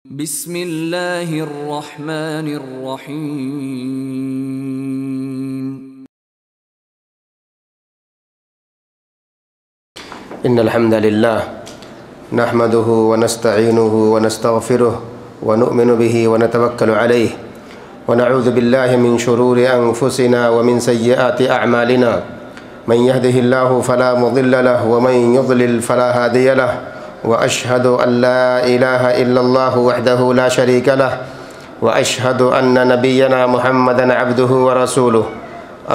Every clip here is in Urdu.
بسم اللہ الرحمن الرحیم۔ ان الحمد للہ نحمده ونستعینه ونستغفره ونؤمن به ونتوکل علیہ ونعوذ باللہ من شرور انفسنا ومن سیئات اعمالنا من يهده الله فلا مضل له ومن يضلل فلا هادي له وأشهد أن لا إله إلا الله وحده لا شريك له وأشهد أن نبينا محمدا عبده ورسوله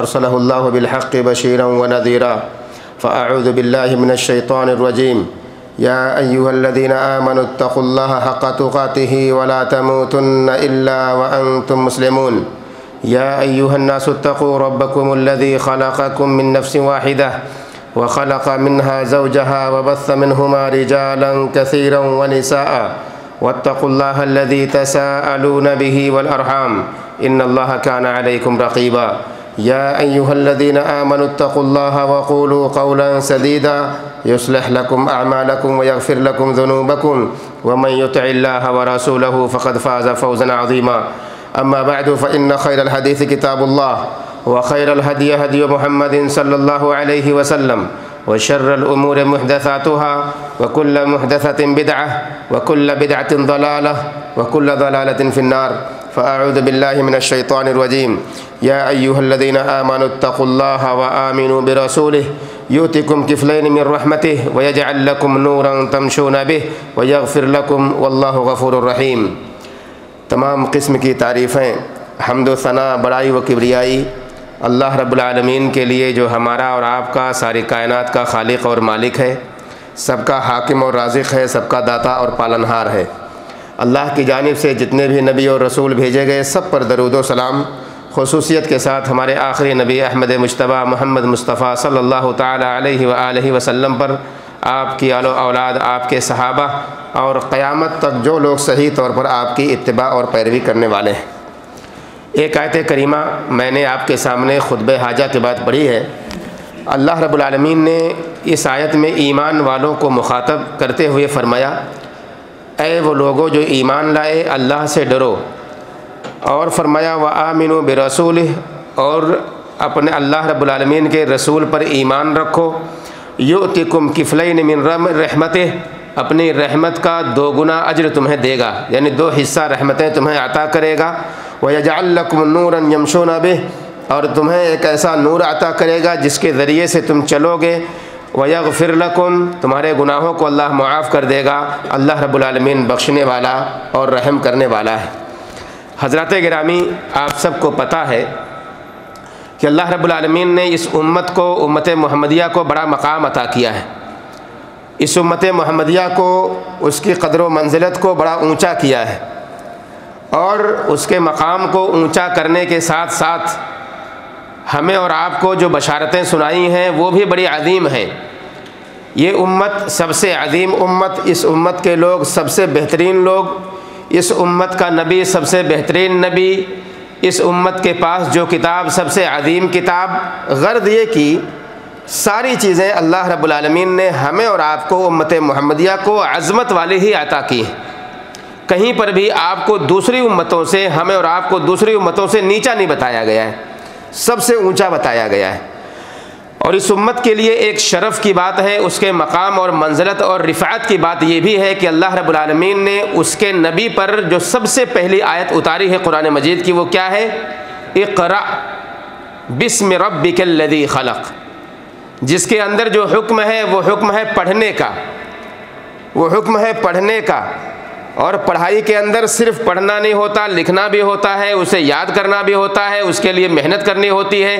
أرسله الله بالحق بشيرا ونذيرا فأعوذ بالله من الشيطان الرجيم يا أيها الذين آمنوا اتقوا الله حق تقاته ولا تموتن إلا وأنتم مسلمون يا أيها الناس اتقوا ربكم الذي خلقكم من نفس واحدة وخلق منها زوجها وبث منهما رجالا كثيرا ونساء واتقوا الله الذي تساءلون به والأرحام إن الله كان عليكم رقيبا يا أيها الذين آمنوا اتقوا الله وقولوا قولا سديدا يصلح لكم أعمالكم ويغفر لكم ذنوبكم ومن يطع الله ورسوله فقد فاز فوزا عظيما أما بعد فإن خير الحديث كتاب الله وخير الهدي هدي محمد صلى الله عليه وسلم وشر الأمور محدثاتها وكل محدثة بدعة وكل بدعة ضلالة وكل ضلالة في النار فأعوذ بالله من الشيطان الرجيم يا أيها الذين آمنوا اتقوا الله وآمنوا برسوله يؤتكم كفلين من رحمته ويجعل لكم نورا تمشون به ويغفر لكم والله غفور رحيم۔ تمام قسم کی تعریفیں، حمد و ثنا، بڑائی و کبریائی اللہ رب العالمین کے لیے، جو ہمارا اور آپ کا، ساری کائنات کا خالق اور مالک ہے، سب کا حاکم اور رازق ہے، سب کا داتا اور پالنہار ہے۔ اللہ کی جانب سے جتنے بھی نبی اور رسول بھیجے گئے سب پر درود و سلام، خصوصیت کے ساتھ ہمارے آخری نبی احمد مجتبیٰ محمد مصطفیٰ صلی اللہ تعالی علیہ وآلہ وسلم پر، آپ کی آل و اولاد، آپ کے صحابہ اور قیامت تک جو لوگ صحیح طور پر آپ کی اتباع اور پیروی کرنے والے ہیں۔ ایک آیت کریمہ میں نے آپ کے سامنے خطبہ حاجہ کے بعد پڑھی ہے۔ اللہ رب العالمین نے اس آیت میں ایمان والوں کو مخاطب کرتے ہوئے فرمایا، اے وہ لوگوں جو ایمان لائے، اللہ سے ڈرو، اور فرمایا وآمنوا برسولہ، اور اپنے اللہ رب العالمین کے رسول پر ایمان رکھو، یؤتکم کفلین من رحمتہ، اپنی رحمت کا دو گنا اجر تمہیں دے گا، یعنی دو حصہ رحمتیں تمہیں عطا کرے گا، وَيَجْعَلْ لَكُمْ نُورًا يَمْشُونَ بِهِ، اور تمہیں ایک ایسا نور عطا کرے گا جس کے ذریعے سے تم چلو گے، وَيَغْفِرْ لَكُمْ، تمہارے گناہوں کو اللہ معاف کر دے گا۔ اللہ رب العالمین بخشنے والا اور رحم کرنے والا ہے۔ حضرات گرامی، آپ سب کو پتہ ہے کہ اللہ رب العالمین نے اس امت کو، امت محمدیہ کو بڑا مقام عطا کیا ہے۔ اس امت محمدیہ کو، اس کی قدر و منزلت کو بڑا اونچا کیا ہے، اور اس کے مقام کو اونچا کرنے کے ساتھ ساتھ ہمیں اور آپ کو جو بشارتیں سنائی ہیں وہ بھی بڑی عظیم ہیں۔ یہ امت سب سے عظیم امت، اس امت کے لوگ سب سے بہترین لوگ، اس امت کا نبی سب سے بہترین نبی، اس امت کے پاس جو کتاب سب سے عظیم کتاب، غرض یہ کہ ساری چیزیں اللہ رب العالمین نے ہمیں اور آپ کو، امت محمدیہ کو، عظمت والی ہی عطا کی ہیں۔ کہیں پر بھی آپ کو دوسری امتوں سے، ہمیں اور آپ کو دوسری امتوں سے نیچا نہیں بتایا گیا ہے، سب سے اونچا بتایا گیا ہے۔ اور اس امت کے لیے ایک شرف کی بات ہے، اس کے مقام اور منزلت اور رفعت کی بات یہ بھی ہے کہ اللہ رب العالمین نے اس کے نبی پر جو سب سے پہلی آیت اتاری ہے قرآن مجید کی، وہ کیا ہے؟ اقرأ بسم ربک الذی خلق، جس کے اندر جو حکم ہے وہ حکم ہے پڑھنے کا، وہ حکم ہے پڑھنے کا۔ اور پڑھائی کے اندر صرف پڑھنا نہیں ہوتا، لکھنا بھی ہوتا ہے، اسے یاد کرنا بھی ہوتا ہے، اس کے لیے محنت کرنی ہوتی ہے،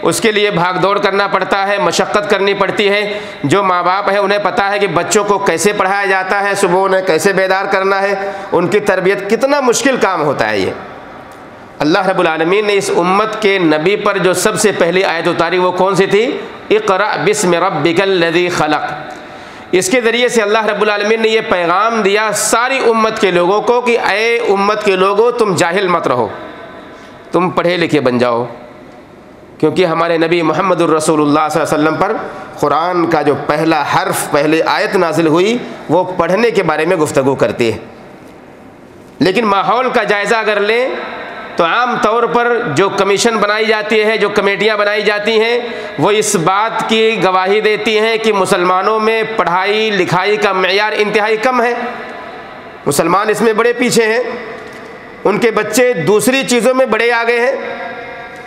اس کے لیے بھاگ دوڑ کرنا پڑتا ہے، مشقت کرنی پڑتی ہے۔ جو ماں باپ ہیں انہیں پتہ ہے کہ بچوں کو کیسے پڑھایا جاتا ہے، صبح انہیں کیسے بیدار کرنا ہے، ان کی تربیت کتنا مشکل کام ہوتا ہے۔ یہ اللہ رب العالمین نے اس امت کے نبی پر جو سب سے پہلی آیت اتاری وہ کون سی تھی؟ اقرأ بسم ربک الذی خلق۔ اس کے ذریعے سے اللہ رب العالمین نے یہ پیغام دیا ساری امت کے لوگوں کو کہ اے امت کے لوگوں، تم جاہل مت رہو، تم پڑھے لکھے بن جاؤ، کیونکہ ہمارے نبی محمد الرسول اللہ صلی اللہ علیہ وسلم پر قرآن کا جو پہلا حرف، پہلی آیت نازل ہوئی وہ پڑھنے کے بارے میں گفتگو کرتی ہے۔ لیکن ماحول کا جائزہ اگر لیں تو عام طور پر جو کمیشن بنائی جاتی ہے، جو کمیٹیاں بنائی جاتی ہیں، وہ اس بات کی گواہی دیتی ہیں کہ مسلمانوں میں پڑھائی لکھائی کا معیار انتہائی کم ہے، مسلمان اس میں بڑے پیچھے ہیں، ان کے بچے دوسری چیزوں میں بڑے آگے ہیں،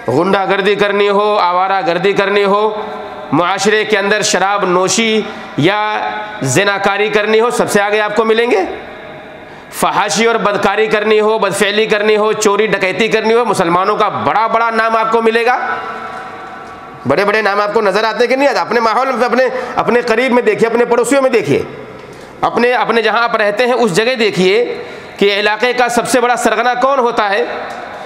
غنڈہ گردی کرنی ہو، آوارہ گردی کرنی ہو، معاشرے کے اندر شراب نوشی یا زناکاری کرنی ہو، سب سے آگے آپ کو ملیں گے، فحاشی اور بدکاری کرنی ہو، بدفعلی کرنی ہو، چوری ڈکیتی کرنی ہو، مسلمانوں کا بڑا بڑا نام آپ کو ملے گا، بڑے بڑے نام آپ کو نظر آتے ہیں کہ نہیں آتے؟ اپنے ماحول میں، اپنے قریب میں دیکھیے، اپنے پڑوسیوں میں دیکھیے، اپنے جہاں آپ رہتے ہیں اس جگہ دیکھیے کہ علاقے کا سب سے بڑا سرغنہ کون ہوتا ہے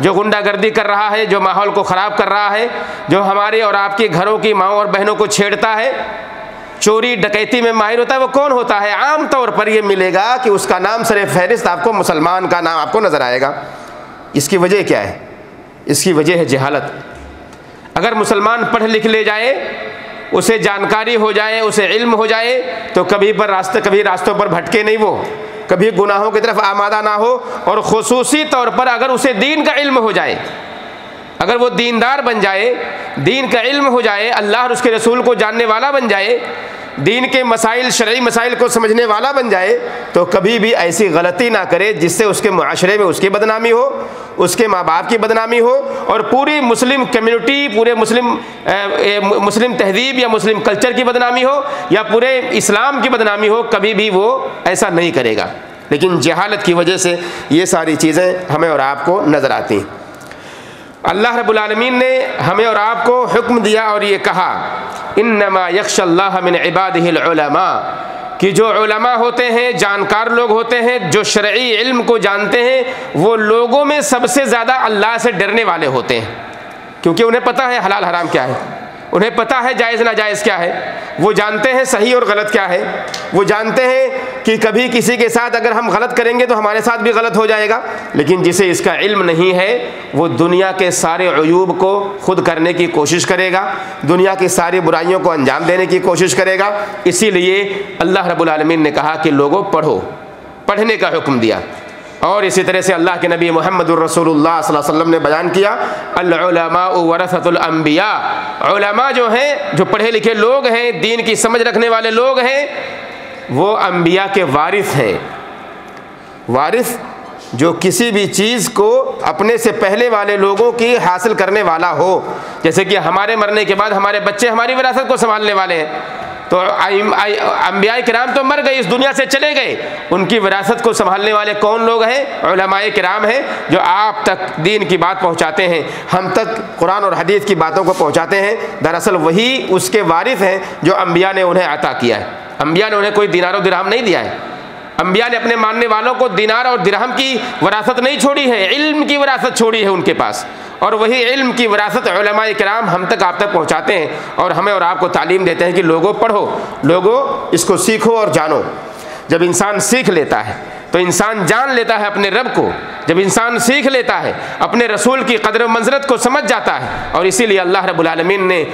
جو غنڈہ گردی کر رہا ہے، جو ماحول کو خراب کر رہا ہے، جو ہمارے اور آپ کے گھروں کی ماؤں اور بہنوں کو چھیڑتا ہے، چوری ڈکیتی میں ماہر ہوتا ہے، وہ کون ہوتا ہے؟ عام طور پر یہ ملے گا کہ اس کا نام سر فہرست آپ کو مسلمان کا نام آپ کو نظر آئے گا۔ اس کی وجہ کیا ہے؟ اس کی وجہ ہے جہالت۔ اگر مسلمان پڑھ لکھ لے جائے، اسے جانکاری ہو جائے، اسے علم ہو جائے، تو کبھی راستوں پر بھٹکے نہیں، وہ کبھی گناہوں کی طرف آمادہ نہ ہو، اور خصوصی طور پر اگر اسے دین کا علم ہو جائے، اگر وہ دیندار بن جائے، دین کا علم ہو جائے، اللہ اور اس کے رسول کو جاننے والا بن جائے، دین کے مسائل، شرعی مسائل کو سمجھنے والا بن جائے، تو کبھی بھی ایسی غلطی نہ کرے جس سے اس کے معاشرے میں اس کی بدنامی ہو، اس کے ماں باپ کی بدنامی ہو، اور پوری مسلم کمیونٹی، پورے مسلم تہذیب یا مسلم کلچر کی بدنامی ہو، یا پورے اسلام کی بدنامی ہو۔ کبھی بھی وہ ایسا نہیں کرے گا، لیکن جہالت کی وجہ سے یہ ساری چیزیں ہمیں اور آپ کو نظر آتی ہیں۔ اللہ رب العالمین نے ہمیں اور آپ کو حکم دیا اور یہ کہا، انما یخشی اللہ من عبادہ العلماء، کہ جو علماء ہوتے ہیں، جانکار لوگ ہوتے ہیں، جو شرعی علم کو جانتے ہیں، وہ لوگوں میں سب سے زیادہ اللہ سے ڈرنے والے ہوتے ہیں، کیونکہ انہیں پتہ ہے حلال حرام کیا ہے، انہیں پتہ ہے جائز ناجائز کیا ہے، وہ جانتے ہیں صحیح اور غلط کیا ہے، وہ جانتے ہیں کہ کبھی کسی کے ساتھ اگر ہم غلط کریں گے تو ہمارے ساتھ بھی غلط ہو جائے گا۔ لیکن جسے اس کا علم نہیں ہے، وہ دنیا کے سارے عیوب کو خود کرنے کی کوشش کرے گا، دنیا کی ساری برائیوں کو انجام دینے کی کوشش کرے گا۔ اسی لیے اللہ رب العالمین نے کہا کہ لوگوں پڑھو، پڑھنے کا حکم دیا۔ اور اسی طرح سے اللہ کے نبی محمد الرسول اللہ صلی اللہ علیہ وسلم نے بیان کیا، العلماء ورثۃ الانبیاء، علماء جو ہیں، جو پڑھے لکھے لوگ ہیں، دین کی سمجھ رکھنے والے لوگ ہیں، وہ انبیاء کے وارث ہیں۔ وارث جو کسی بھی چیز کو اپنے سے پہلے والے لوگوں کی حاصل کرنے والا ہو، جیسے کہ ہمارے مرنے کے بعد ہمارے بچے ہماری وراثت کو سنبھالنے والے ہیں، تو انبیاء کرام تو مر گئے، اس دنیا سے چلے گئے، ان کی وراثت کو سنبھالنے والے کون لوگ ہیں؟ علماء کرام ہیں، جو آپ تک دین کی بات پہنچاتے ہیں، ہم تک قرآن اور حدیث کی باتوں کو پہنچاتے ہیں۔ دراصل وہی اس کے وارث ہیں جو انبیاء نے انہیں عطا کیا ہے۔ انبیاء نے انہیں کوئی دینار و درہم نہیں دیا ہے، انبیاء نے اپنے ماننے والوں کو دینار اور درہم کی وراثت نہیں چھوڑی ہے، علم کی وراثت چھوڑی ہے ان کے پاس، اور وہی علم کی وراثت علماء کرام ہم تک آپ تک پہنچاتے ہیں، اور ہمیں اور آپ کو تعلیم دیتے ہیں کہ لوگوں پڑھو، لوگوں اس کو سیکھو اور جانو۔ جب انسان سیکھ لیتا ہے تو انسان جان لیتا ہے اپنے رب کو، جب انسان سیکھ لیتا ہے اپنے رسول کی قدر و منزلت کو سمجھ جاتا ہے۔ اور اسی لیے اللہ رب العالمین نے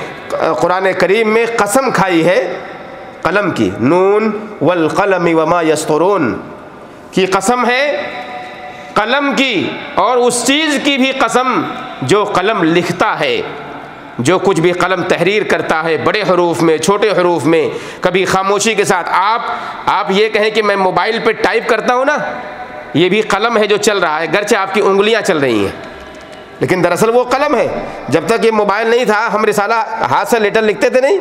قرآن کریم میں قسم کھائی ہے قلم کی، نون والقلم وما یسطرون کی قسم ہے، قلم کی، اور اس چیز کی بھی قسم جو قلم لکھتا ہے، جو کچھ بھی قلم تحریر کرتا ہے، بڑے حروف میں، چھوٹے حروف میں، کبھی خاموشی کے ساتھ۔ آپ یہ کہیں کہ میں موبائل پہ ٹائپ کرتا ہوں نا، یہ بھی قلم ہے جو چل رہا ہے، گرچہ آپ کی انگلیاں چل رہی ہیں، لیکن دراصل وہ قلم ہے۔ جب تک یہ موبائل نہیں تھا، ہم رسالہ ہاتھ سے لیٹر لکھتے تھے نہیں،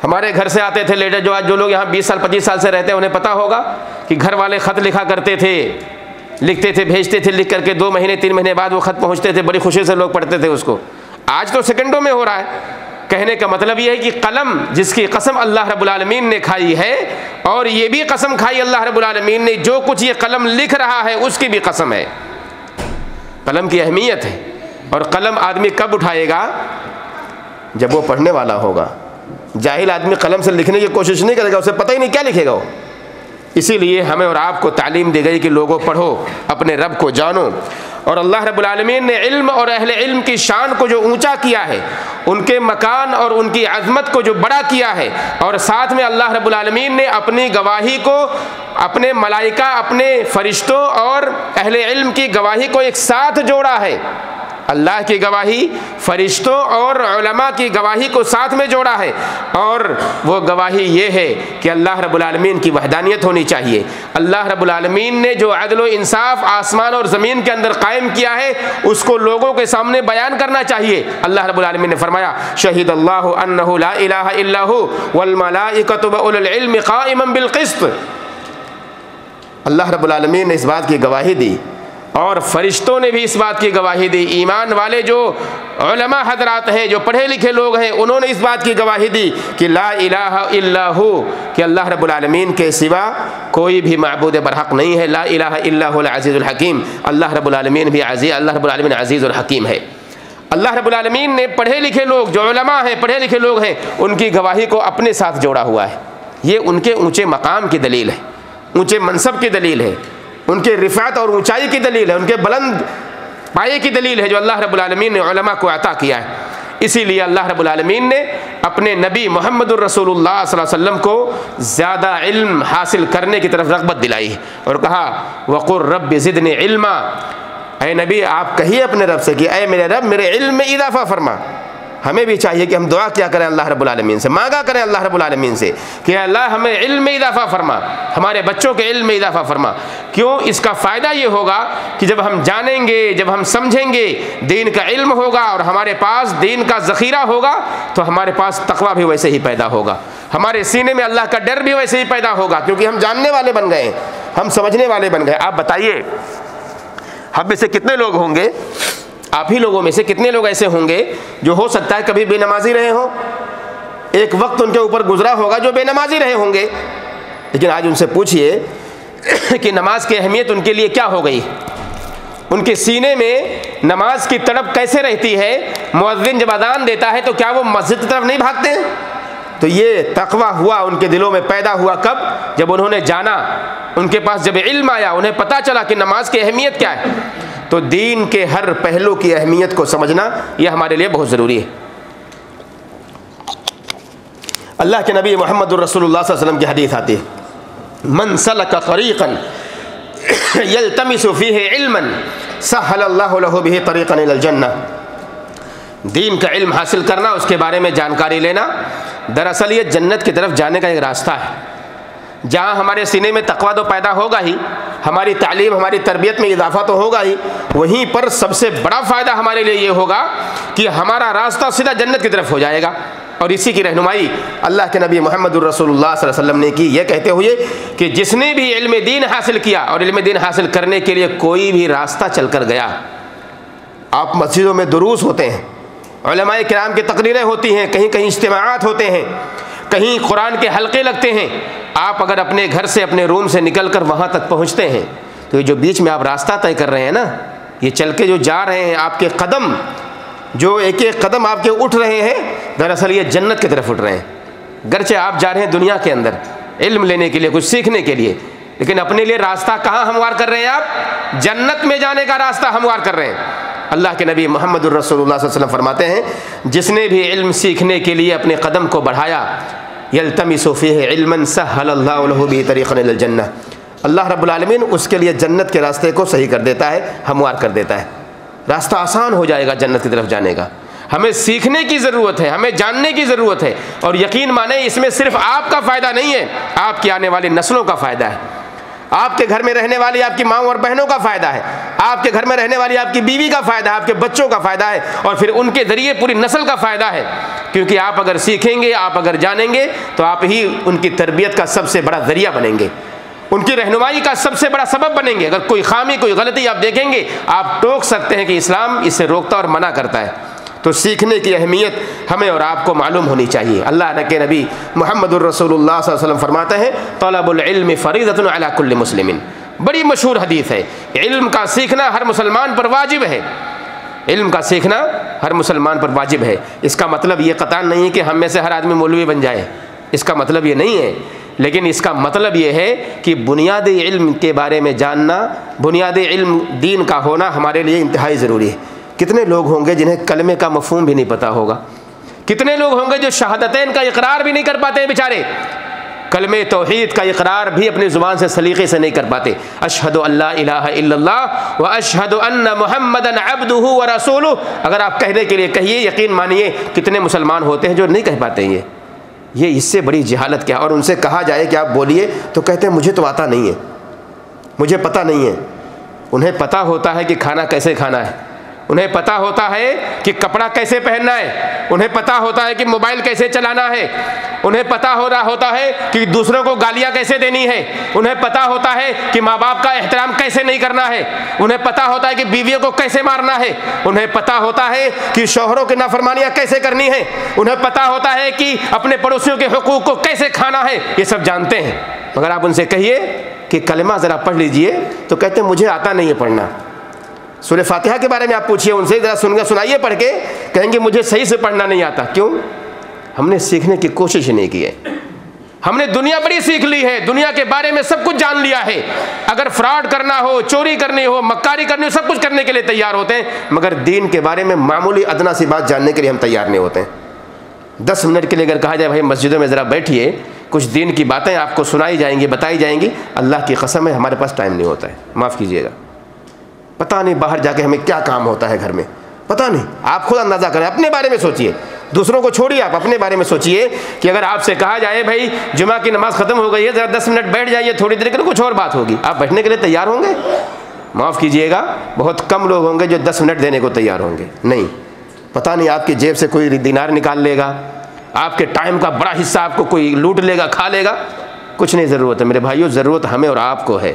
ہمارے گھر سے آتے تھے لیٹر، جو لوگ یہاں 20 سال 25 سال سے رہتے ہیں انہیں پتہ ہوگا کہ گھر والے خط لکھا کرتے تھے، لکھتے تھے، بھیجتے تھے، لکھ کر کے 2 مہینے 3 مہینے بعد وہ خط پہنچتے تھے، بڑی خوشی سے لوگ پڑھتے تھے اس کو۔ آج تو سیکنڈوں میں ہو رہا ہے۔ کہنے کا مطلب یہ ہے کہ قلم جس کی قسم اللہ رب العالمین نے کھائی ہے، اور یہ بھی قسم کھائی اللہ رب العالمین نے جو کچھ یہ قلم لکھ رہا ہے اس کی بھی قسم ہے۔ قلم کی اہمیت ہے، اور قلم آدمی کب اٹھائے گا؟ جب وہ پڑھنے والا ہوگا۔ جاہل آدمی قلم سے لکھنے کی کوشش نہیں کرے گا، اسے پتہ ہی نہیں کیا لکھے گا وہ۔ اسی لیے ہمیں اور آپ کو تعلیم دی گئی کہ لوگوں پڑھو، اپنے رب کو جانو۔ اور اللہ رب العالمین نے علم اور اہل علم کی شان کو جو اونچا کیا ہے، ان کے مکان اور ان کی عظمت کو جو بڑا کیا ہے، اور ساتھ میں اللہ رب العالمین نے اپنی گواہی کو اپنے ملائکہ، اپنے فرشتوں اور اہل علم کی گواہی کو ایک ساتھ جوڑا ہے۔ اللہ کی گواہی، فرشتوں اور علماء کی گواہی کو ساتھ میں جوڑا ہے، اور وہ گواہی یہ ہے کہ اللہ رب العالمین کی وحدانیت ہونی چاہیے۔ اللہ رب العالمین نے جو عدل و انصاف آسمان اور زمین کے اندر قائم کیا ہے اس کو لوگوں کے سامنے بیان کرنا چاہیے۔ اللہ رب العالمین نے فرمایا شہید اللہ انہ لا الہ الا ہو والملائکۃ واولو العلم قائما بالقسط۔ اللہ رب العالمین نے اس بات کی گواہی دی اور فرشتوں نے بھی اس بات کی گواہی دی، ایمان والے جو علماء حضرات ہیں، جو پڑھے لکھے لوگ ہیں، انہوں نے اس بات کی گواہی دی کہ لا الہ الا ہو، کہ اللہ رب العالمین کے سوا کوئی بھی معبود برحق نہیں ہے۔ لا الہ الا هو العزیز الحکیم، اللہ رب العالمین بھی عزیز، اللہ رب العالمین عزیز اور حکیم ہے۔ اللہ رب العالمین نے پڑھے لکھے لوگ، جو علماء ہیں، پڑھے لکھے لوگ ہیں، ان کی گواہی کو اپنے ساتھ جوڑا ہوا ہے۔ یہ ان کے اونچے مقام کی دلیل ہے، اونچے منصب کی دلیل ہے، ان کے رفعت اور اونچائی کی دلیل ہے، ان کے بلند پائے کی دلیل ہے جو اللہ رب العالمین نے علماء کو عطا کیا ہے۔ اسی لیے اللہ رب العالمین نے اپنے نبی محمد الرسول اللہ صلی اللہ علیہ وسلم کو زیادہ علم حاصل کرنے کی طرف رغبت دلائی اور کہا وقل رب زدنی علما، اے نبی آپ کہیے اپنے رب سے کہ اے میرے رب میرے علم میں اضافہ فرما۔ ہمیں بھی چاہیے کہ ہم دعا کیا کریں اللہ رب العالمین سے، مانگا کریں اللہ رب العالمین سے کہ اللہ ہمیں علم میں اضافہ فرما، ہمارے بچوں کے علم میں اضافہ فرما۔ کیوں؟ اس کا فائدہ یہ ہوگا کہ جب ہم جانیں گے، جب ہم سمجھیں گے، دین کا علم ہوگا اور ہمارے پاس دین کا ذخیرہ ہوگا تو ہمارے پاس تقویٰ بھی ویسے ہی پیدا ہوگا، ہمارے سینے میں اللہ کا ڈر بھی ویسے ہی پیدا ہوگا، کیونکہ ہم جاننے والے بن گئے، ہم سمجھنے والے بن گئے۔ آپ بتائیے ہم میں سے کتنے لوگ ہوں گے، آپ ہی لوگوں میں سے کتنے لوگ ایسے ہوں گے جو ہو سکتا ہے کبھی بے نمازی رہے ہوں، ایک وقت ان کے اوپر گزرا ہوگا جو بے نمازی رہے ہوں گے، لیکن آج ان سے پوچھئے کہ نماز کی اہمیت ان کے لیے کیا ہو گئی، ان کے سینے میں نماز کی تڑپ کیسے رہتی ہے، مؤذن جب اذان دیتا ہے تو کیا وہ مسجد کی طرف نہیں بھاگتے ہیں؟ تو یہ تقویٰ ہوا ان کے دلوں میں پیدا ہوا کب؟ جب انہوں نے جانا، ان کے پاس جب علم آیا، انہیں پتہ چلا کہ نماز کی اہمیت کیا ہے۔ تو دین کے ہر پہلو کی اہمیت کو سمجھنا یہ ہمارے لیے بہت ضروری ہے۔ اللہ کے نبی محمد الرسول اللہ صلی اللہ علیہ وسلم کی حدیث آتی ہے من سلک طریقا یلتمس فیہ علما سہل اللہ لہ بہ طریقا الی الجنہ۔ دین کا علم حاصل کرنا، اس کے بارے میں جانکاری لینا، دراصل یہ جنت کی طرف جانے کا ایک راستہ ہے۔ جہاں ہمارے سینے میں تقویٰ تو پیدا ہوگا ہی، ہماری تعلیم ہماری تربیت میں اضافہ تو ہوگا ہی، وہیں پر سب سے بڑا فائدہ ہمارے لیے یہ ہوگا کہ ہمارا راستہ سیدھا جنت کی طرف ہو جائے گا۔ اور اسی کی رہنمائی اللہ کے نبی محمد الرسول اللہ صلی اللہ علیہ وسلم نے کی، یہ کہتے ہوئے کہ جس نے بھی علم دین حاصل کیا اور علم دین حاصل کرنے کے لیے کوئی بھی راستہ چل کر گیا، آپ مسجدوں میں دروس ہوتے ہیں، علماء کرام کی تقریریں ہوتی ہیں، کہیں کہیں اجتماعات ہوتے ہیں، کہیں قرآن کے حلقے لگتے ہیں، آپ اگر اپنے گھر سے اپنے روم سے نکل کر وہاں تک پہنچتے ہیں تو یہ جو بیچ میں آپ راستہ طے کر رہے ہیں نا، یہ چل کے جو جا رہے ہیں، آپ کے قدم جو ایک ایک قدم آپ کے اٹھ رہے ہیں، دراصل یہ جنت کی طرف اٹھ رہے ہیں۔ گرچہ آپ جا رہے ہیں دنیا کے اندر علم لینے کے لیے، کچھ سیکھنے کے لیے، لیکن اپنے لیے راستہ کہاں ہموار کر رہے ہیں؟ آپ جنت میں جانے کا راستہ ہموار کر رہے ہیں۔ اللہ کے نبی محمد الرسول اللہ صلی اللہ علیہ وسلم فرماتے ہیں جس نے بھی علم سیکھنے کے لیے اپنے قدم کو بڑھایا یلتمس فیہ علما سہل اللہ لہ بہ طریقا الی الجنہ، اللہ رب العالمین اس کے لیے جنت کے راستے کو صحیح کر دیتا ہے، ہموار کر دیتا ہے، راستہ آسان ہو جائے گا جنت کی طرف جانے کا۔ ہمیں سیکھنے کی ضرورت ہے، ہمیں جاننے کی ضرورت ہے، اور یقین مانیں اس میں صرف آپ کا فائدہ نہیں ہے، آپ کی آنے والی نسلوں کا فائدہ ہے، آپ کے گھر میں رہنے والی آپ کی ماں اور بہنوں کا فائدہ ہے، آپ کے گھر میں رہنے والی آپ کی بیوی کا فائدہ ہے، آپ کے بچوں کا فائدہ ہے، اور پھر ان کے ذریعے پوری نسل کا فائدہ ہے، کیونکہ آپ اگر سیکھیں گے، آپ اگر جانیں گے تو آپ ہی ان کی تربیت کا سب سے بڑا ذریعہ بنیں گے، ان کی رہنمائی کا سب سے بڑا سبب بنیں گے۔ اگر کوئی خامی کوئی غلطی آپ دیکھیں گے، آپ ٹوک سکتے ہیں کہ اسلام اس سے روکتا اور منع کرتا ہے۔ تو سیکھنے کی اہمیت ہمیں اور آپ کو معلوم ہونی چاہیے۔ اللہ کے نبی محمد الرسول اللہ صلی اللہ علیہ وسلم فرماتے ہیں طلب العلم فریضۃ علی کل مسلم، بڑی مشہور حدیث ہے، علم کا سیکھنا ہر مسلمان پر واجب ہے، علم کا سیکھنا ہر مسلمان پر واجب ہے۔ اس کا مطلب یہ قطعاً نہیں ہے کہ ہم میں سے ہر آدمی مولوی بن جائے، اس کا مطلب یہ نہیں ہے، لیکن اس کا مطلب یہ ہے کہ بنیادی علم کے بارے میں جاننا، بنیادی علم دین کا ہونا ہمارے لیے انتہائی ضروری ہے۔ کتنے لوگ ہوں گے جنہیں کلمے کا مفہوم بھی نہیں پتہ ہوگا، کتنے لوگ ہوں گے جو شہادتین کا اقرار بھی نہیں کر پاتے ہیں بیچارے، کلمہ توحید کا اقرار بھی اپنی زبان سے سلیقے سے نہیں کر پاتے. اشہد ان لا الہ الا اللہ و اشہد ان محمدا عبدہ و رسولہ. اگر آپ کہنے کے لیے کہیے, یقین مانیے کتنے مسلمان ہوتے ہیں جو نہیں کہہ پاتے ہیں یہ اس سے بڑی جہالت کیا. اور ان سے کہا جائے کہ آپ بولیے تو کہتے ہیں مجھے تو آتا نہیں ہے, مجھے پتہ نہیں ہے. انہیں پتہ ہوتا ہے کہ کھانا کیسے کھانا ہے, انہیں پتہ ہوتا ہے کہ کپڑا کیسے پہننا ہے, انہیں پتہ ہوتا ہے کہ موبائل کیسے چلانا ہے, انہیں پتہ ہوتا ہے کہ دوسروں کو گالیاں کیسے دینی ہے, انہیں پتہ ہوتا ہے کہ ماں باپ کا احترام کیسے نہیں کرنا ہے, انہیں پتہ ہوتا ہے کہ بیویوں کو کیسے مارنا ہے, انہیں پتہ ہوتا ہے کہ شوہروں کی نافرمانیاں کیسے کرنی ہے, انہیں پتہ ہوتا ہے کہ اپنے پڑوسیوں کے حقوق کو کیسے کھانا ہے. یہ سب جانتے ہیں. مگر آپ ان سے کہیے کہ کلمہ ذرا پڑھ لیجئے تو کہتے ہیں مجھے آتا نہیں ہے پڑھنا. سورہ فاتحہ کے بارے میں آپ پوچھئے ان سے, ذرا سنائیے پڑھ کے, کہیں گے مجھے صحیح سے پڑھنا نہیں آتا. کیوں؟ ہم نے سیکھنے کی کوشش نہیں کی ہے. ہم نے دنیا بڑی سیکھ لی ہے, دنیا کے بارے میں سب کچھ جان لیا ہے. اگر فراڈ کرنا ہو, چوری کرنی ہو, مکاری کرنی ہو, سب کچھ کرنے کے لیے تیار ہوتے ہیں. مگر دین کے بارے میں معمولی ادنا سی بات جاننے کے لیے ہم تیار نہیں ہوتے ہیں. 10 منٹ کے لیے اگر کہا جائے بھائی مسجدوں میں ذرا بیٹھیے, کچھ دین کی باتیں آپ کو سنائی جائیں گی, بتائی جائیں گی, اللہ کی قسم ہے ہمارے پاس ٹائم نہیں ہوتا ہے. معاف کیجیے گا, پتہ نہیں باہر جا کے ہمیں کیا کام ہوتا ہے گھر میں, پتہ نہیں. آپ خود اندازہ کریں, اپنے بارے میں سوچئے, دوسروں کو چھوڑیے, آپ اپنے بارے میں سوچئے کہ اگر آپ سے کہا جائے بھائی جمعہ کی نماز ختم ہو گئی ہے, ذرا 10 منٹ بیٹھ جائیے, تھوڑی دیر کے لیے کچھ اور بات ہوگی, آپ بیٹھنے کے لیے تیار ہوں گے؟ معاف کیجیے گا, بہت کم لوگ ہوں گے جو 10 منٹ دینے کو تیار ہوں گے. نہیں, پتہ نہیں آپ کی جیب سے کوئی دینار نکال لے گا, آپ کے ٹائم کا بڑا حصہ آپ کو کوئی لوٹ لے گا, کھا لے گا. کچھ نہیں ضرورت ہے میرے بھائیوں, ضرورت ہمیں اور آپ کو ہے.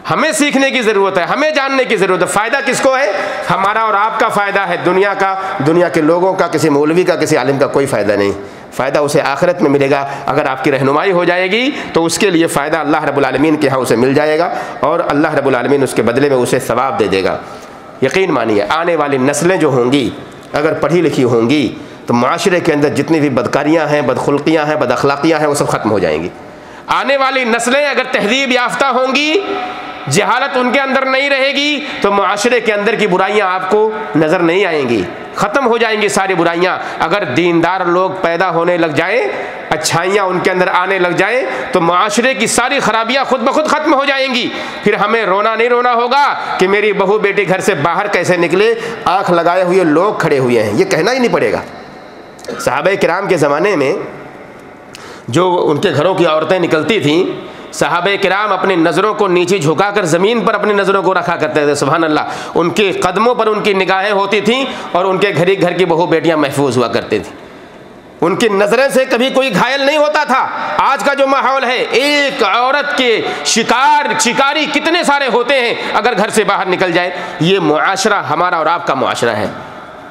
ہمیں سیکھنے کی ضرورت ہے, ہمیں جاننے کی ضرورت ہے. فائدہ کس کو ہے؟ ہمارا اور آپ کا فائدہ ہے. دنیا کے لوگوں کا, کسی مولوی کا, کسی عالم کا کوئی فائدہ نہیں. فائدہ اسے آخرت میں ملے گا. اگر آپ کی رہنمائی ہو جائے گی تو اس کے لیے فائدہ اللہ رب العالمین کے ہاں اسے مل جائے گا, اور اللہ رب العالمین اس کے بدلے میں اسے ثواب دے دے گا. یقین مانیے آنے والی نسلیں جو ہوں گی اگر پڑھی لکھی ہوں گی تو معاشرے کے اندر جتنی بھی بدکاریاں ہیں, بدخلقیاں ہیں, بد اخلاقیاں ہیں, وہ سب ختم ہو جائیں گی. آنے والی نسلیں اگر تہذیب یافتہ ہوں گی, جہالت ان کے اندر نہیں رہے گی, تو معاشرے کے اندر کی برائیاں آپ کو نظر نہیں آئیں گی, ختم ہو جائیں گی ساری برائیاں. اگر دیندار لوگ پیدا ہونے لگ جائیں, اچھائیاں ان کے اندر آنے لگ جائیں, تو معاشرے کی ساری خرابیاں خود بخود ختم ہو جائیں گی. پھر ہمیں رونا نہیں رونا ہوگا کہ میری بہو بیٹی گھر سے باہر کیسے نکلے, آنکھ لگائے ہوئے لوگ کھڑے ہوئے ہیں, یہ کہنا ہی نہیں پڑے گا. صحابہ کرام کے زمانے میں جو ان کے گھروں کی عورتیں نکلتی تھیں, صحابہ کرام اپنی نظروں کو نیچے جھکا کر زمین پر اپنی نظروں کو رکھا کرتے تھے. سبحان اللہ, ان کے قدموں پر ان کی نگاہیں ہوتی تھیں, اور ان کے گھر کی بہو بیٹیاں محفوظ ہوا کرتی تھیں. ان کی نظریں سے کبھی کوئی گھائل نہیں ہوتا تھا. آج کا جو ماحول ہے, ایک عورت کے شکاری کتنے سارے ہوتے ہیں اگر گھر سے باہر نکل جائے. یہ معاشرہ ہمارا اور آپ کا معاشرہ ہے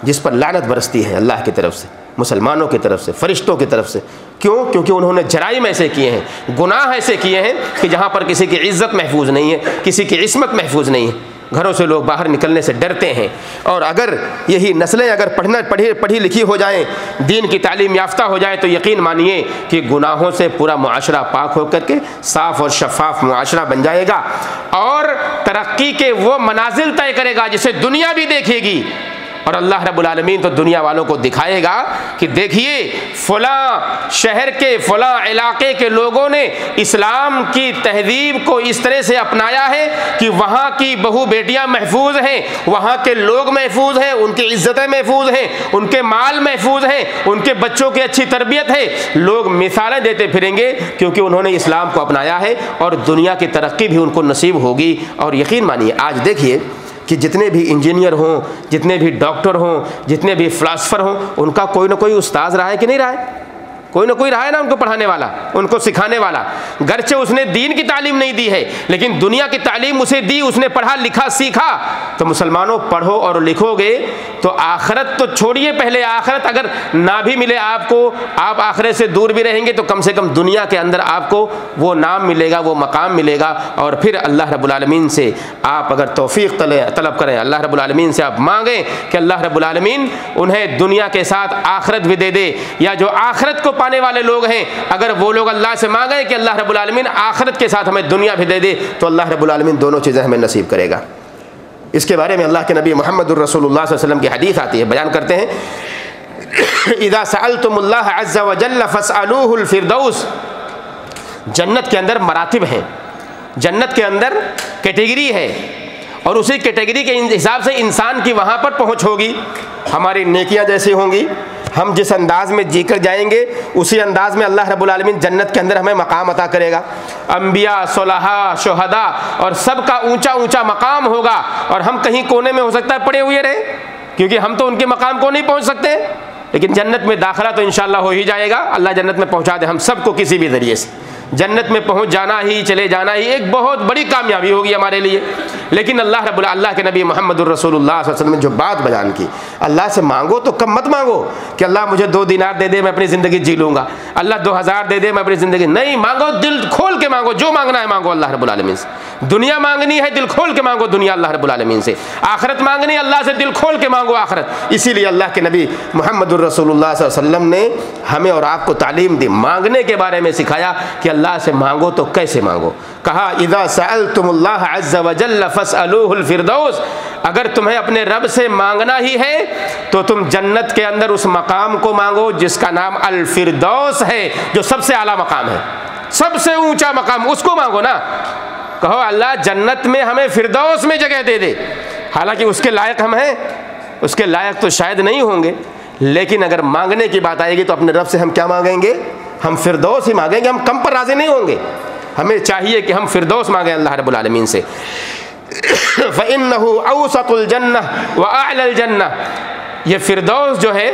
جس پر لعنت برستی ہے اللہ کی طرف سے, مسلمانوں کی طرف سے, فرشتوں کی طرف سے. کیوں؟ کیونکہ انہوں نے جرائم ایسے کیے ہیں, گناہ ایسے کیے ہیں کہ جہاں پر کسی کی عزت محفوظ نہیں ہے, کسی کی عصمت محفوظ نہیں ہے. گھروں سے لوگ باہر نکلنے سے ڈرتے ہیں. اور اگر یہی نسلیں اگر پڑھی لکھی ہو جائیں, دین کی تعلیم یافتہ ہو جائیں, تو یقین مانیے کہ گناہوں سے پورا معاشرہ پاک ہو کر کے صاف اور شفاف معاشرہ بن جائے گا, اور ترقی کے وہ منازل طے کرے گا جسے دنیا بھی دیکھے گی. اور اللہ رب العالمین تو دنیا والوں کو دکھائے گا کہ دیکھیے فلاں شہر کے, فلاں علاقے کے لوگوں نے اسلام کی تہذیب کو اس طرح سے اپنایا ہے کہ وہاں کی بہو بیٹیاں محفوظ ہیں, وہاں کے لوگ محفوظ ہیں, ان کی عزتیں محفوظ ہیں, ان کے مال محفوظ ہیں, ان کے بچوں کی اچھی تربیت ہے. لوگ مثالیں دیتے پھریں گے کیونکہ انہوں نے اسلام کو اپنایا ہے, اور دنیا کی ترقی بھی ان کو نصیب ہوگی. اور یقین مانیے آج دیکھیے کہ جتنے بھی انجینئر ہوں, جتنے بھی ڈاکٹر ہوں, جتنے بھی فلاسفر ہوں, ان کا کوئی نہ کوئی استاذ رہا ہے کہ نہیں رہا ہے؟ کوئی نہ کوئی رہا ہے نا ان کو پڑھانے والا, ان کو سکھانے والا. گرچہ اس نے دین کی تعلیم نہیں دی ہے, لیکن دنیا کی تعلیم اسے دی, اس نے پڑھا لکھا سیکھا. تو مسلمانوں پڑھو اور لکھو گے تو آخرت تو چھوڑیے, پہلے آخرت اگر نہ بھی ملے آپ کو, آپ آخرت سے دور بھی رہیں گے, تو کم سے کم دنیا کے اندر آپ کو وہ نام ملے گا, وہ مقام ملے گا. اور پھر اللہ رب العالمین سے آپ اگر توفیق طلب کریں, اللہ رب العالمین سے آپ مانگیں کہ اللہ رب العالمین انہیں دنیا کے ساتھ آخرت بھی دے دے, یا جو آخرت کو پانے والے لوگ ہیں اگر وہ لوگ اللہ سے مانگیں کہ اللہ رب العالمین آخرت کے ساتھ ہمیں دنیا بھی دے دے, تو اللہ رب العالمین دونوں چیزیں ہمیں نصیب کرے گا. اس کے بارے میں اللہ کے نبی محمد الرسول اللہ صلی اللہ علیہ وسلم کی حدیث آتی ہے, بیان کرتے ہیں اذا سألتم اللہ عز وجل فاسألوه الفردوس, جنت کے اندر مراتب ہیں، جنت کے اندر کیٹیگری ہے، اور اسی کیٹیگری کے حساب سے انسان کی وہاں پر پہنچ ہوگی. ہماری نیکیاں جیسی ہوں گی، ہم جس انداز میں جی کر جائیں گے اسی انداز میں اللہ رب العالمین جنت کے اندر ہمیں مقام عطا کرے گا. انبیاء، صلحاء، شہداء اور سب کا اونچا اونچا مقام ہوگا، اور ہم کہیں کونے میں ہو سکتا ہے پڑے ہوئے رہے، کیونکہ ہم تو ان کے مقام کو نہیں پہنچ سکتے، لیکن جنت میں داخلہ تو انشاءاللہ ہو ہی جائے گا. اللہ جنت میں پہنچا دے ہم سب کو کسی بھی ذریعے سے. جنت میں پہنچ جانا ہی، چلے جانا ہی ایک بہت بڑی کامیابی ہوگی ہمارے لیے. لیکن اللہ کے نبی محمد الرسول اللہ صلی اللہ علیہ وسلم نے جو بات بیان کی، اللہ سے مانگو تو کم مت مانگو کہ اللہ مجھے 2 دینار دے دے میں اپنی زندگی جی لوں گا، اللہ 2000 دے دے میں اپنی زندگی، نہیں، مانگو دل کھول کے مانگو، جو مانگنا ہے مانگو اللہ رب العالمین سے. دنیا مانگنی ہے دل کھول کے مانگو دنیا اللہ رب العالمین سے، آخرت مانگنی اللہ سے دل کھول کے مانگو آخرت. اسی لیے اللہ کے نبی محمد الرسول اللہ صلی اللہ علیہ وسلم نے ہمیں اور آپ کو تعلیم دی، مانگنے کے بارے میں سکھایا کہ اللہ سے مانگو تو کیسے مانگو. کہا اذا سألتم اللہ عز وجل فاسألوه الفردوس، اگر تمہیں اپنے رب سے مانگنا ہی ہے تو تم جنت کے اندر اس مقام کو مانگو جس کا نام الفردوس ہے، جو سب سے اعلیٰ مقام ہے، سب سے اونچا مقام، اس کو مانگو نا. کہو اللہ جنت میں ہمیں فردوس میں جگہ دے دے. حالانکہ اس کے لائق ہم ہیں، اس کے لائق تو شاید نہیں ہوں گے، لیکن اگر مانگنے کی بات آئے گی تو اپنے رب سے ہم کیا مانگیں گے؟ ہم فردوس ہی مانگیں گے، ہم کم پر راضی نہیں ہوں گے. ہمیں چاہیے کہ ہم فردوس مانگیں اللہ رب العالمین سے. فَإِنَّهُ أَوْسَطُ الْجَنَّةِ وَأَعْلَى الْجَنَّةِ، یہ فردوس جو ہے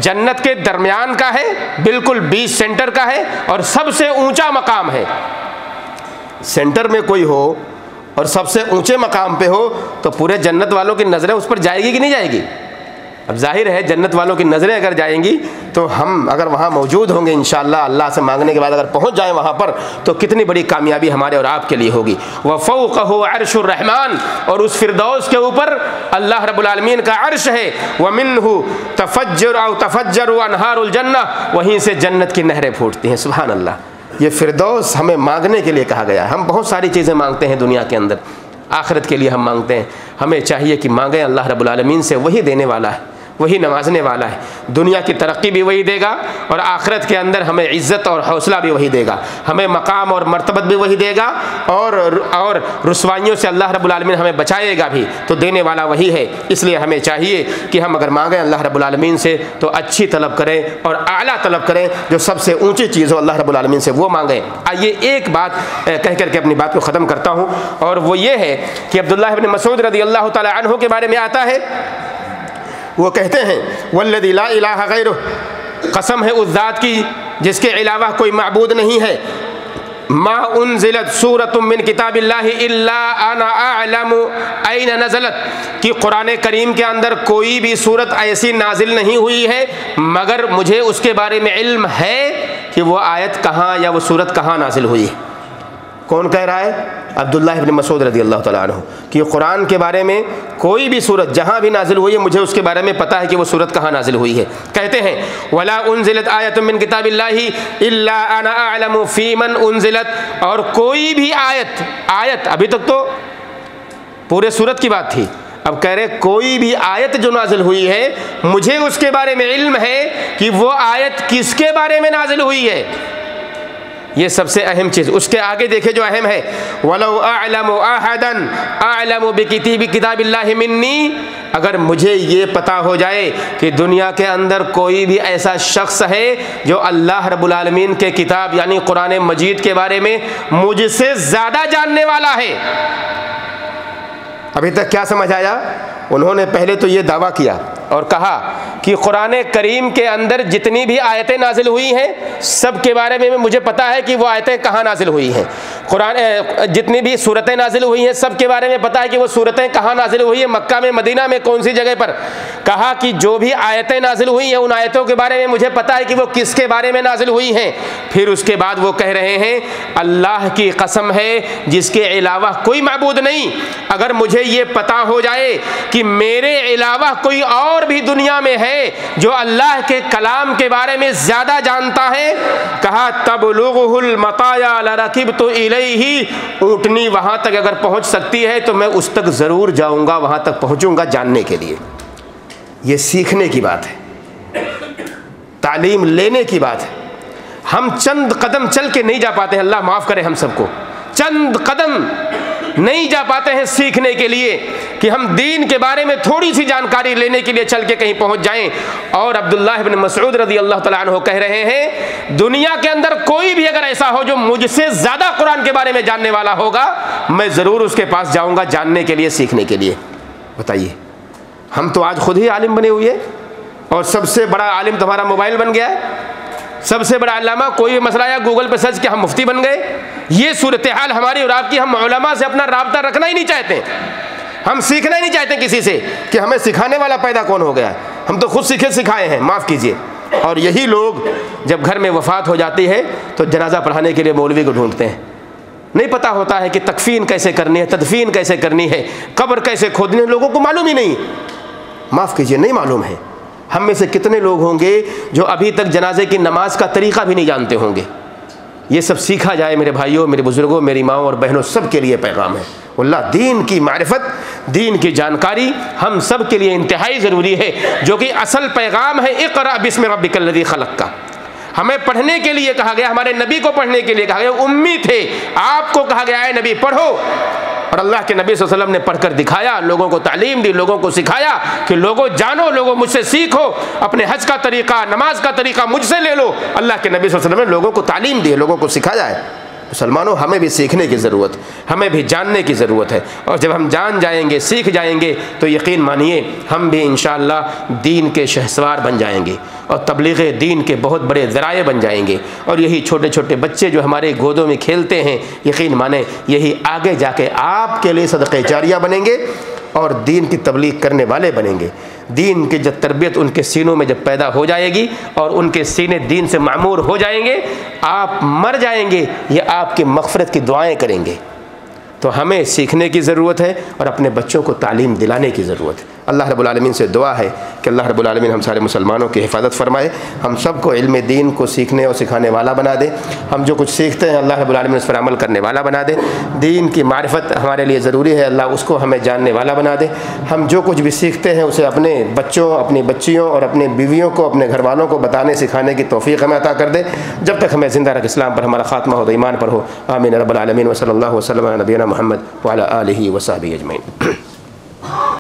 جنت کے درمیان کا ہے، بالکل بیچ سینٹر کا ہے، اور سب سے اونچا مقام ہے. سینٹر میں کوئی ہو اور سب سے اونچے مقام پہ ہو تو پورے جنت والوں کی نظریں اس پر جائے گی کہ نہیں جائے گی؟ اب ظاہر ہے جنت والوں کی نظریں اگر جائیں گی تو ہم اگر وہاں موجود ہوں گے انشاءاللہ، اللہ سے مانگنے کے بعد اگر پہنچ جائیں وہاں پر تو کتنی بڑی کامیابی ہمارے اور آپ کے لیے ہوگی. وَفَوْقَهُ عَرْشُ الرَّحْمَٰنِ، اور اس فردوس کے اوپر اللہ رب العالمین کا عرش ہے. وَمِنْهُ تَفَجَّرُ أَنْهَارُ الْجَنَّةِ، وہیں سے جنت کی نہریں پھوٹتی ہیں. سبحان اللہ. یہ فردوس ہمیں مانگنے کے لیے کہا گیا ہے. ہم بہت ساری چیزیں مانگتے ہیں دنیا کے اندر، آخرت کے لیے ہم مانگتے ہیں. ہمیں چاہیے کہ مانگیں اللہ رب العالمین سے، وہی دینے والا ہے، وہی نوازنے والا ہے. دنیا کی ترقی بھی وہی دے گا، اور آخرت کے اندر ہمیں عزت اور حوصلہ بھی وہی دے گا، ہمیں مقام اور مرتبت بھی وہی دے گا، اور رسوائیوں سے اللہ رب العالمین ہمیں بچائے گا بھی. تو دینے والا وہی ہے. اس لیے ہمیں چاہیے کہ ہم اگر مانگیں اللہ رب العالمین سے تو اچھی طلب کریں اور اعلیٰ طلب کریں، جو سب سے اونچی چیز ہو اللہ رب العالمین سے وہ مانگیں. آئیے ایک بات کہہ کر کے اپنی بات کو ختم کرتا ہوں، اور وہ یہ ہے کہ عبداللہ ابن مسعود رضی اللہ تعالی عنہ کے بارے میں آتا ہے، وہ کہتے ہیں والذی لا الہ غیرہ، قسم ہے اس ذات کی جس کے علاوہ کوئی معبود نہیں ہے، ما انزلت سورۃ من کتاب اللہ الا انا اعلم این نزلت، کہ قرآن کریم کے اندر کوئی بھی صورت ایسی نازل نہیں ہوئی ہے مگر مجھے اس کے بارے میں علم ہے کہ وہ آیت کہاں یا وہ صورت کہاں نازل ہوئی ہے. کون کہہ رہا ہے؟ عبداللہ ابن مسعود رضی اللہ تعالیٰ عنہ، کہ قرآن کے بارے میں کوئی بھی صورت جہاں بھی نازل ہوئی ہے مجھے اس کے بارے میں پتہ ہے کہ وہ صورت کہاں نازل ہوئی ہے. کہتے ہیں ولا انزلت آیۃ من کتاب اللہ الا انا اعلم فی من انزلت، اور کوئی بھی آیت ابھی تک تو پورے صورت کی بات تھی، اب کہہ رہے کوئی بھی آیت جو نازل ہوئی ہے مجھے اس کے بارے میں علم ہے کہ وہ آیت کس کے بارے میں نازل ہوئی ہے. یہ سب سے اہم چیز. اس کے آگے دیکھیں جو اہم ہے، وَلَوْ أَعْلَمُ أَحَدًا أَعْلَمُ بِكِتَابِ اللَّهِ مِنِّي، اگر مجھے یہ پتا ہو جائے کہ دنیا کے اندر کوئی بھی ایسا شخص ہے جو اللہ رب العالمین کے کتاب یعنی قرآن مجید کے بارے میں مجھ سے زیادہ جاننے والا ہے. ابھی تک کیا سمجھ آیا؟ انہوں نے پہلے تو یہ دعویٰ کیا اور کہا کہ قرآن کریم کے اندر جتنی بھی آیتیں نازل ہوئی ہیں سب کے بارے میں مجھے پتا ہے کہ وہ آیتیں کہاں نازل ہوئی ہیں. قرآن جتنی بھی صورتیں نازل ہوئی ہیں سب کے بارے میں پتا ہے کہ وہ صورتیں کہاں نازل ہوئی ہیں، مکہ میں، مدینہ میں، کون سی جگہ پر. کہا کہ جو بھی آیتیں نازل ہوئی ہیں ان آیتوں کے بارے میں مجھے پتا ہے کہ وہ کس کے بارے میں نازل ہوئی ہیں. پھر اس کے بعد وہ کہہ رہے ہیں اللہ کی قسم ہے جس کے علاوہ کوئی معبود نہیں، اگر مجھے یہ پتا ہو جائے کہ میرے علاوہ کوئی اور بھی دنیا میں ہے جو اللہ کے کلام کے بارے میں زیادہ جانتا ہے، کہا تبلغہ المطایا لرکبت الیہ، اونٹنی وہاں تک اگر پہنچ سکتی ہے تو میں اس تک ضرور جاؤں گا، وہاں تک پہنچوں گا جاننے کے لیے. یہ سیکھنے کی بات ہے، تعلیم لینے کی بات ہے. ہم چند قدم چل کے نہیں جا پاتے ہیں، اللہ معاف کرے ہم سب کو، چند قدم نہیں جا پاتے ہیں سیکھنے کے لیے کہ ہم دین کے بارے میں تھوڑی سی جانکاری لینے کے لیے چل کے کہیں پہنچ جائیں۔ اور عبداللہ ابن مسعود رضی اللہ تعالیٰ عنہ کہہ رہے ہیں دنیا کے اندر کوئی بھی اگر ایسا ہو جو مجھ سے زیادہ قرآن کے بارے میں جاننے والا ہوگا میں ضرور اس کے پاس جاؤں گا جاننے کے لیے، سیکھنے کے لیے۔ بتائیے، ہم تو آج خود ہی عالم بنے ہوئے ہیں، اور سب سے بڑا عالم تمہارا موبائل بن گیا ہے، سب سے بڑا علامہ کوئی مسئلہ آیا گوگل پہ سرچ کیا ہم مفتی بن گئے۔ یہ صورتحال ہماری اور آپ کی، ہم علماء سے اپنا رابطہ رکھنا ہی نہیں چاہتے، ہم سیکھنا ہی نہیں چاہتے کسی سے کہ ہمیں سکھانے والا پیدا کون ہو گیا ہے، ہم تو خود سیکھے سکھائے ہیں، معاف کیجیے۔ اور یہی لوگ جب گھر میں وفات ہو جاتی ہے تو جنازہ پڑھانے کے لیے مولوی کو ڈھونڈتے ہیں، نہیں پتہ ہوتا ہے کہ تکفین کیسے کرنی ہے، تدفین کیسے کرنی ہے، قبر کیسے کھودنی ہے، لوگوں کو معلوم ہی نہیں، معاف کیجیے نہیں معلوم ہے۔ ہم میں سے کتنے لوگ ہوں گے جو ابھی تک جنازے کی نماز کا طریقہ بھی نہیں جانتے ہوں گے۔ یہ سب سیکھا جائے میرے بھائیوں، میرے بزرگوں، میری ماؤں اور بہنوں، سب کے لیے پیغام ہے۔ واللہ دین کی معرفت، دین کی جانکاری ہم سب کے لیے انتہائی ضروری ہے، جو کہ اصل پیغام ہے اقرأ بسم ربک الذی خلق کا۔ ہمیں پڑھنے کے لیے کہا گیا، ہمارے نبی کو پڑھنے کے لیے کہا گیا، امی تھے، آپ کو کہا گیا ہے نبی پڑھو، اور اللہ کے نبی صلی اللہ علیہ وسلم نے پڑھ کر دکھایا، لوگوں کو تعلیم دی، لوگوں کو سکھایا کہ لوگوں جانو، لوگوں مجھ سے سیکھو، اپنے حج کا طریقہ، نماز کا طریقہ مجھ سے لے لو۔ اللہ کے نبی صلی اللہ علیہ وسلم نے لوگوں کو تعلیم دی، لوگوں کو سکھایا ہے۔ مسلمانوں، ہمیں بھی سیکھنے کی ضرورت، ہمیں بھی جاننے کی ضرورت ہے، اور جب ہم جان جائیں گے، سیکھ جائیں گے تو یقین مانیے ہم بھی انشاءاللہ دین کے شہسوار بن جائیں گے اور تبلیغ دین کے بہت بڑے ذرائع بن جائیں گے۔ اور یہی چھوٹے چھوٹے بچے جو ہمارے گودوں میں کھیلتے ہیں، یقین مانیں یہی آگے جا کے آپ کے لیے صدقہ جاریہ بنیں گے اور دین کی تبلیغ کرنے والے بنیں گے۔ دین کی جب تربیت ان کے سینوں میں جب پیدا ہو جائے گی اور ان کے سینے دین سے معمور ہو جائیں گے، آپ مر جائیں گے یہ آپ کی مغفرت کی دعائیں کریں گے۔ تو ہمیں سیکھنے کی ضرورت ہے اور اپنے بچوں کو تعلیم دلانے کی ضرورت ہے۔ اللہ رب العالمین سے دعا ہے کہ اللہ رب العالمین ہم سارے مسلمانوں کی حفاظت فرمائے، ہم سب کو علم دین کو سیکھنے اور سکھانے والا بنا دے، ہم جو کچھ سیکھتے ہیں اللہ رب العالمین اس پر عمل کرنے والا بنا دے۔ دین کی معرفت ہمارے لیے ضروری ہے، اللہ اس کو ہمیں جاننے والا بنا دے۔ ہم جو کچھ بھی سیکھتے ہیں اسے اپنے بچوں، اپنی بچیوں اور اپنی بیویوں کو، اپنے گھر والوں کو بتانے سکھانے کی توفیق ہمیں عطا کر دے، جب تک ہمیں زندہ رکھ، اسلام پر ہمارا خاتمہ ہو، ایمان پر ہو۔ آمین رب العالمین، وصلی اللہ وسلم علی نبینا محمد وعلی آلہ وصحبہ اجمعین۔